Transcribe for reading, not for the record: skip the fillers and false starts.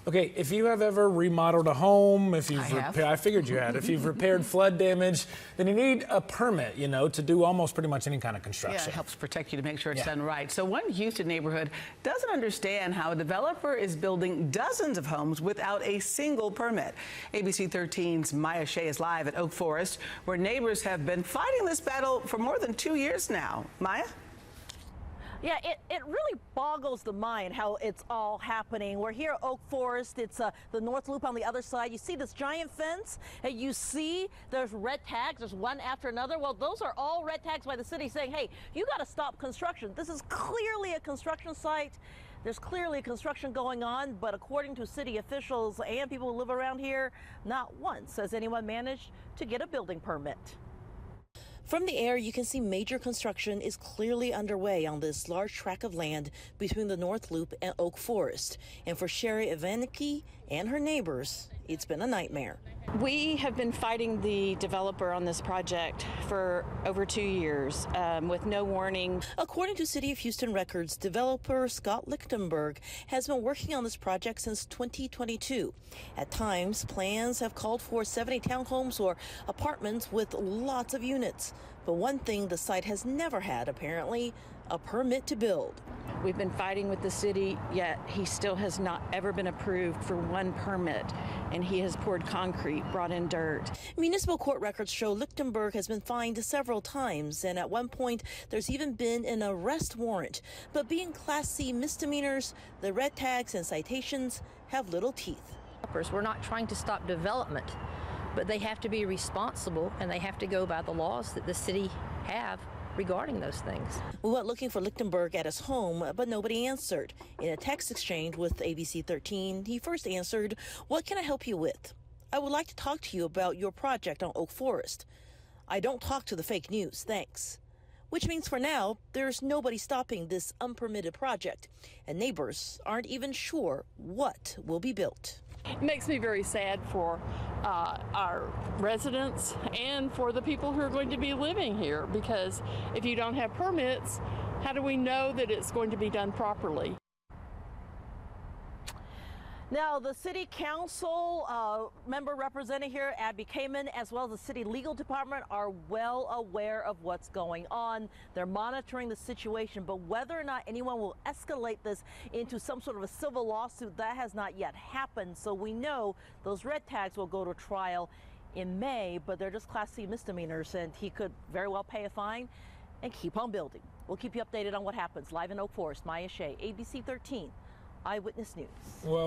Okay, if you have ever remodeled a home, if you've I figured you had. If you've repaired flood damage, then you need a permit, to do almost pretty much any kind of construction. Yeah, it helps protect you to make sure it's done right. So one Houston neighborhood doesn't understand how a developer is building dozens of homes without a single permit. ABC 13's Maya Shea is live at Oak Forest, where neighbors have been fighting this battle for more than 2 years now. Maya? Yeah, it really boggles the mind how it's all happening. We're here at Oak Forest. It's the North Loop on the other side. You see this giant fence, and you see there's red tags. There's one after another. Well, those are all red tags by the city saying, hey, you got to stop construction. This is clearly a construction site. There's clearly construction going on, but according to city officials and people who live around here, not once has anyone managed to get a building permit. From the air, you can see major construction is clearly underway on this large tract of land between the North Loop and Oak Forest. And for Sherry Ivanicki and her neighbors, it's been a nightmare. We have been fighting the developer on this project for over 2 years with no warning. According to City of Houston records, developer Scott Lichtenberg has been working on this project since 2022. At times, plans have called for 70 townhomes or apartments with lots of units. But one thing the site has never had, apparently, a permit to build. We've been fighting with the city, yet he still has not ever been approved for one permit, and he has poured concrete, brought in dirt. Municipal court records show Lichtenberg has been fined several times, and at one point there's even been an arrest warrant. But being Class C misdemeanors, the red tags and citations have little teeth. We're not trying to stop development, but they have to be responsible, and they have to go by the laws that the city have regarding those things. We went looking for Lichtenberg at his home, but nobody answered. In a text exchange with ABC 13, he first answered, "What can I help you with? I would like to talk to you about your project on Oak Forest. I don't talk to the fake news, thanks." Which means for now, there's nobody stopping this unpermitted project, and neighbors aren't even sure what will be built. It makes me very sad for our residents and for the people who are going to be living here, because if you don't have permits, how do we know that it's going to be done properly? Now, the city council member representing here, Abby Kamen, as well as the city legal department, are well aware of what's going on. They're monitoring the situation, but whether or not anyone will escalate this into some sort of a civil lawsuit, that has not yet happened. So we know those red tags will go to trial in May, but they're just Class C misdemeanors, and he could very well pay a fine and keep on building. We'll keep you updated on what happens. Live in Oak Forest, Maya Shea, ABC 13, Eyewitness News. Well.